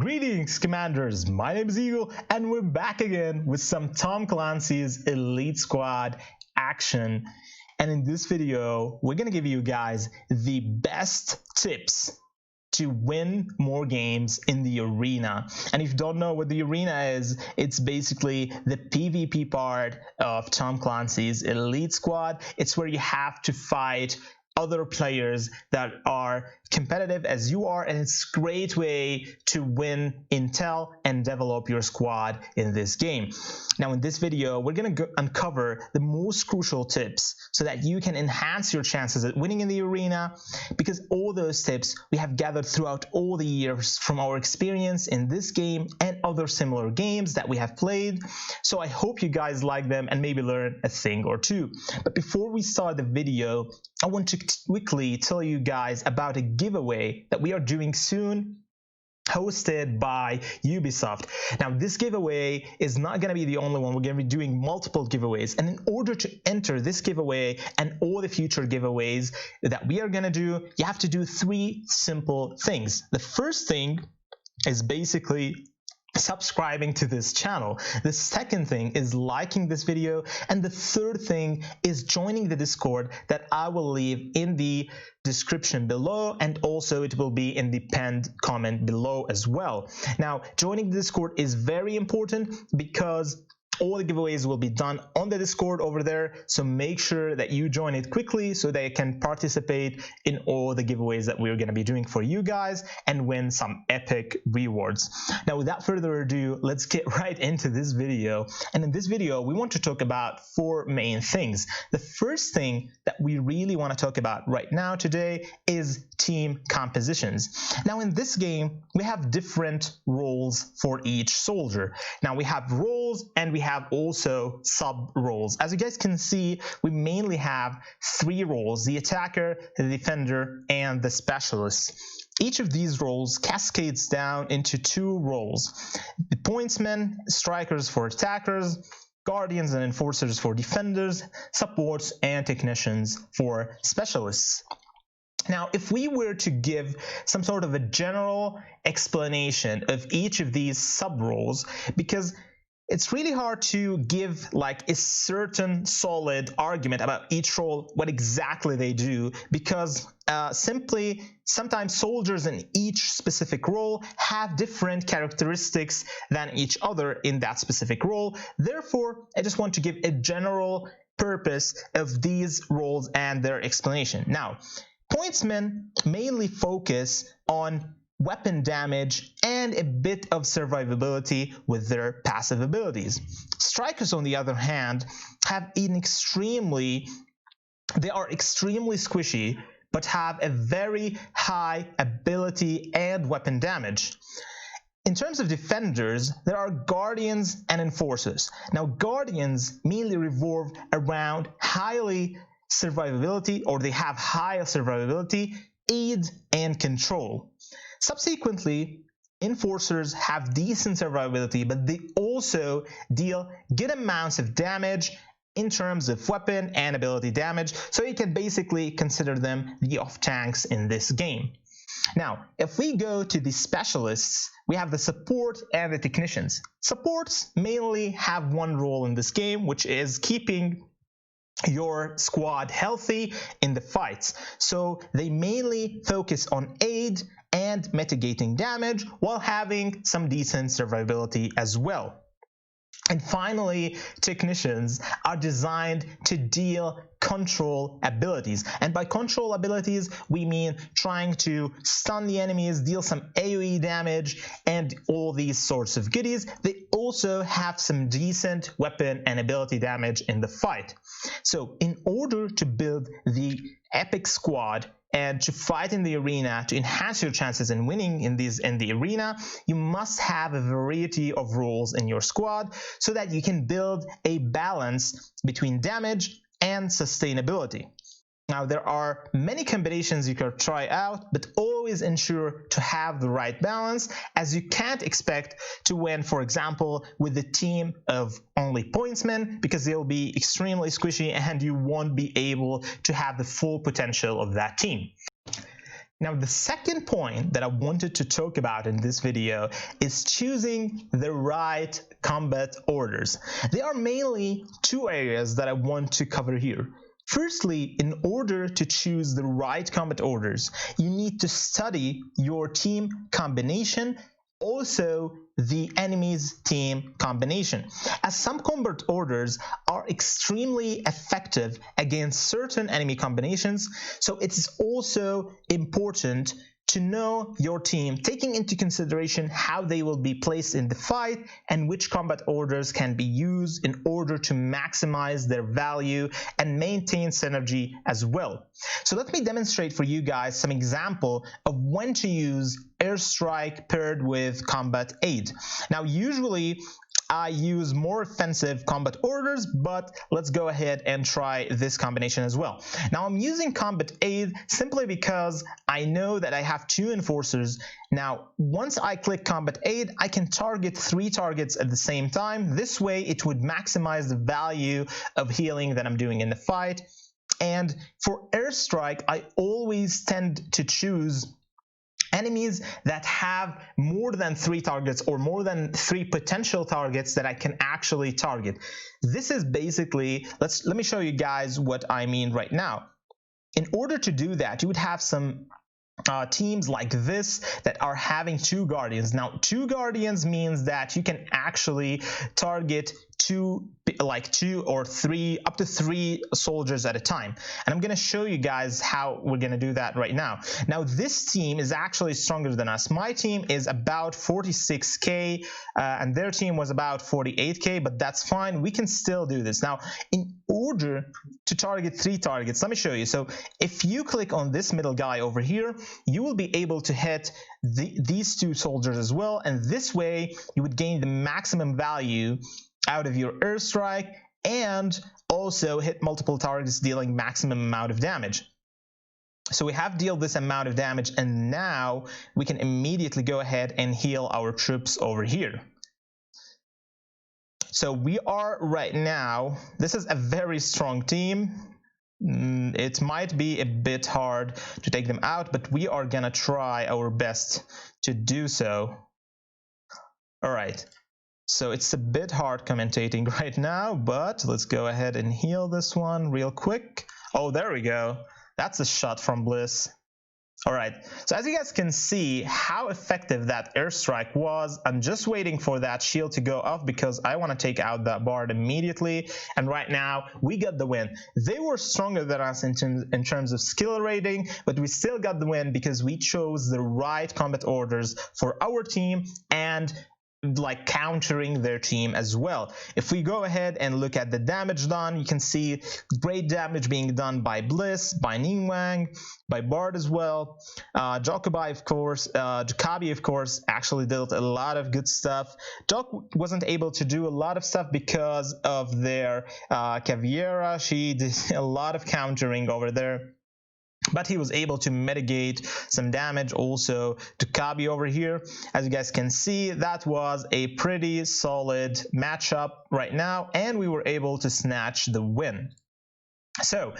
Greetings, Commanders! My name is Eagle, and we're back again with some Tom Clancy's Elite Squad action. And in this video, we're gonna give you guys the best tips to win more games in the arena. And if you don't know what the arena is, it's basically the PvP part of Tom Clancy's Elite Squad. It's where you have to fight other players that are competitive as you are, and it's a great way to win intel and develop your squad in this game. Now in this video, we're going to uncover the most crucial tips so that you can enhance your chances at winning in the arena, because all those tips we have gathered throughout all the years from our experience in this game and other similar games that we have played. So I hope you guys like them and maybe learn a thing or two. But before we start the video, I want to quickly tell you guys about a giveaway that we are doing soon, hosted by Ubisoft. Now this giveaway is not going to be the only one. We're going to be doing multiple giveaways, and in order to enter this giveaway and all the future giveaways that we are going to do, you have to do three simple things. The first thing is basically subscribing to this channel. The second thing is liking this video, and the third thing is joining the Discord that I will leave in the description below, and also it will be in the pinned comment below as well. Now joining the Discord is very important because all the giveaways will be done on the Discord over there, so make sure that you join it quickly so that you can participate in all the giveaways that we're going to be doing for you guys and win some epic rewards. Now without further ado, let's get right into this video. And in this video, we want to talk about four main things. The first thing that we really want to talk about right now today is team compositions. Now in this game, we have different roles for each soldier. Now we have roles and we have also sub roles. As you guys can see, we mainly have three roles: the attacker, the defender, and the specialist. Each of these roles cascades down into two roles: the pointsmen, strikers for attackers, guardians and enforcers for defenders, supports and technicians for specialists. Now, if we were to give some sort of a general explanation of each of these sub-roles, because it's really hard to give like a certain solid argument about each role, what exactly they do, because simply sometimes soldiers in each specific role have different characteristics than each other in that specific role. Therefore, I just want to give a general purpose of these roles and their explanation. Now, pointsmen mainly focus on weapon damage and a bit of survivability with their passive abilities. Strikers, on the other hand, have they are extremely squishy, but have a very high ability and weapon damage. In terms of defenders, there are guardians and enforcers. Now, guardians mainly revolve around highly survivability, or they have higher survivability, aid, and control. Subsequently, enforcers have decent survivability, but they also deal good amounts of damage in terms of weapon and ability damage, so you can basically consider them the off-tanks in this game. Now, if we go to the specialists, we have the support and the technicians. Supports mainly have one role in this game, which is keeping your squad healthy in the fights. So they mainly focus on aid and mitigating damage while having some decent survivability as well. And finally, technicians are designed to deal control abilities. And by control abilities, we mean trying to stun the enemies, deal some AoE damage, and all these sorts of goodies. They also have some decent weapon and ability damage in the fight. So in order to build the epic squad and to fight in the arena, to enhance your chances in winning in the arena, you must have a variety of roles in your squad so that you can build a balance between damage and sustainability. Now, there are many combinations you can try out, but always ensure to have the right balance, as you can't expect to win, for example, with a team of only pointsmen, because they'll be extremely squishy and you won't be able to have the full potential of that team. Now, the second point that I wanted to talk about in this video is choosing the right combat orders. There are mainly two areas that I want to cover here. Firstly, in order to choose the right combat orders, you need to study your team combination, also the enemy's team combination, as some combat orders are extremely effective against certain enemy combinations. So it's also important to know your team, taking into consideration how they will be placed in the fight and which combat orders can be used in order to maximize their value and maintain synergy as well. So let me demonstrate for you guys some example of when to use airstrike paired with combat aid. Now, usually I use more offensive combat orders, but let's go ahead and try this combination as well. Now, I'm using combat aid simply because I know that I have two enforcers. Now, once I click combat aid, I can target 3 targets at the same time. This way, it would maximize the value of healing that I'm doing in the fight. And for airstrike, I always tend to choose enemies that have more than 3 targets or more than 3 potential targets that I can actually target. This is basically, let me show you guys what I mean right now. In order to do that, you would have some teams like this that are having 2 guardians. Now, 2 guardians means that you can actually target 2 or 3, up to 3 soldiers at a time. And I'm going to show you guys how we're going to do that right now. Now, this team is actually stronger than us. My team is about 46k and their team was about 48k, but that's fine. We can still do this. Now, in order to target 3 targets, let me show you. So if you click on this middle guy over here, you will be able to hit these 2 soldiers as well, and this way you would gain the maximum value out of your airstrike and also hit multiple targets dealing maximum amount of damage. So we have dealt this amount of damage, and now we can immediately go ahead and heal our troops over here. So we are right now, this is a very strong team. It might be a bit hard to take them out, but we are gonna try our best to do so. All right. So it's a bit hard commentating right now, but let's go ahead and heal this one real quick. Oh, there we go. That's a shot from Bliss. All right, so as you guys can see how effective that airstrike was, I'm just waiting for that shield to go off because I want to take out that bard immediately, and right now we got the win. They were stronger than us in terms of skill rating, but we still got the win because we chose the right combat orders for our team and like countering their team as well. If we go ahead and look at the damage done, you can see great damage being done by Bliss, by Ningguang, by Bard as well. Jacobi of course actually did a lot of good stuff. Doc wasn't able to do a lot of stuff because of their Caviera. She did a lot of countering over there, but he was able to mitigate some damage also to Kabi over here. As you guys can see, that was a pretty solid matchup right now, and we were able to snatch the win. So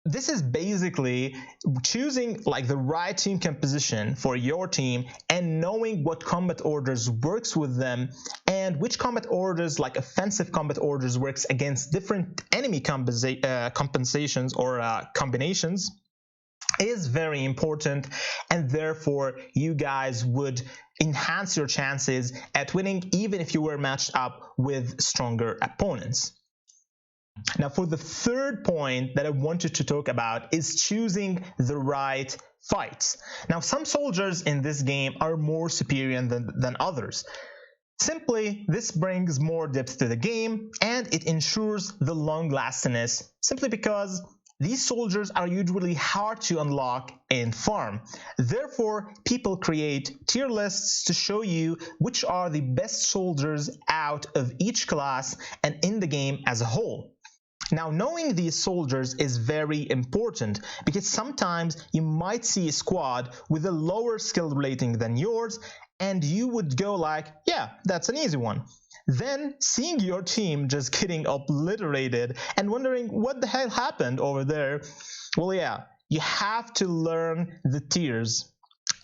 this is basically choosing like the right team composition for your team and knowing what combat orders works with them and which combat orders, like offensive combat orders, works against different enemy compensations or combinations is very important, and therefore you guys would enhance your chances at winning even if you were matched up with stronger opponents. Now, for the third point that I wanted to talk about is choosing the right fights. Now, some soldiers in this game are more superior than others. Simply, this brings more depth to the game and it ensures the long-lastingness, simply because these soldiers are usually hard to unlock and farm. Therefore, people create tier lists to show you which are the best soldiers out of each class and in the game as a whole. Now, knowing these soldiers is very important because sometimes you might see a squad with a lower skill rating than yours and you would go like, yeah, that's an easy one. Then seeing your team just getting obliterated and wondering what the hell happened over there, well, yeah, you have to learn the tiers,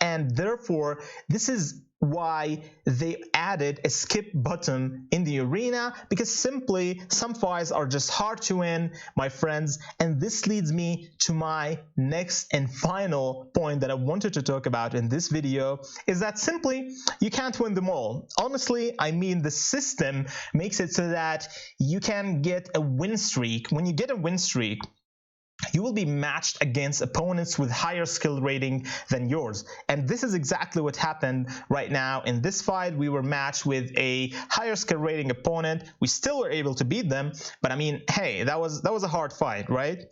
and therefore this is why they added a skip button in the arena, because simply some fights are just hard to win, my friends. And this leads me to my next and final point that I wanted to talk about in this video, is that simply you can't win them all. Honestly, I mean, the system makes it so that you can get a win streak. When you get a win streak, you will be matched against opponents with higher skill rating than yours. And this is exactly what happened right now. In this fight, we were matched with a higher skill rating opponent. We still were able to beat them, but I mean, hey, that was a hard fight, right?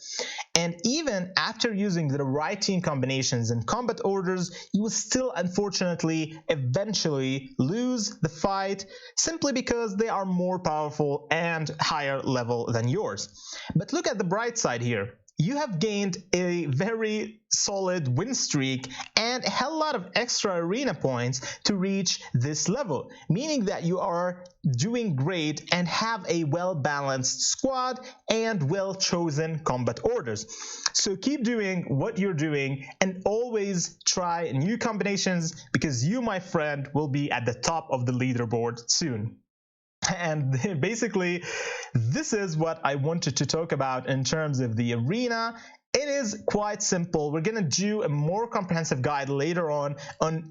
And even after using the right team combinations and combat orders, you will still unfortunately eventually lose the fight, simply because they are more powerful and higher level than yours. But look at the bright side here. You have gained a very solid win streak and a hell lot of extra arena points to reach this level, meaning that you are doing great and have a well-balanced squad and well-chosen combat orders. So keep doing what you're doing and always try new combinations, because you, my friend, will be at the top of the leaderboard soon. And basically, this is what I wanted to talk about in terms of the arena. It is quite simple. We're going to do a more comprehensive guide later on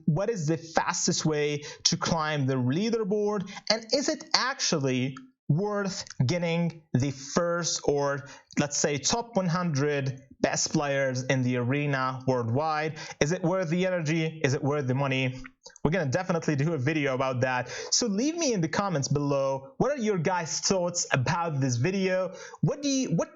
what is the fastest way to climb the leaderboard, and is it actually worth getting the first, or let's say top 100 best players in the arena worldwide. Is it worth the energy? Is it worth the money? We're gonna definitely do a video about that. So leave me in the comments below, what are your guys' thoughts about this video? What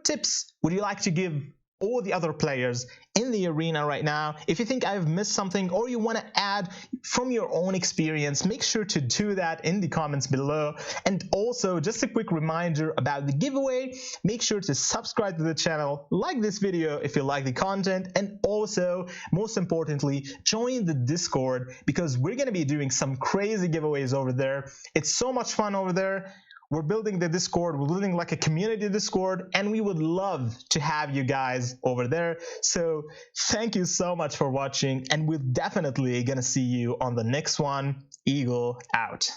tips would you like to give all the other players in the arena right now? If you think I've missed something, or you want to add from your own experience, make sure to do that in the comments below. And also, just a quick reminder about the giveaway, make sure to subscribe to the channel, like this video if you like the content, and also, most importantly, join the Discord, because we're going to be doing some crazy giveaways over there. It's so much fun over there. We're building the Discord, we're building like a community Discord, and we would love to have you guys over there. So thank you so much for watching, and we're definitely gonna see you on the next one. Eagle out.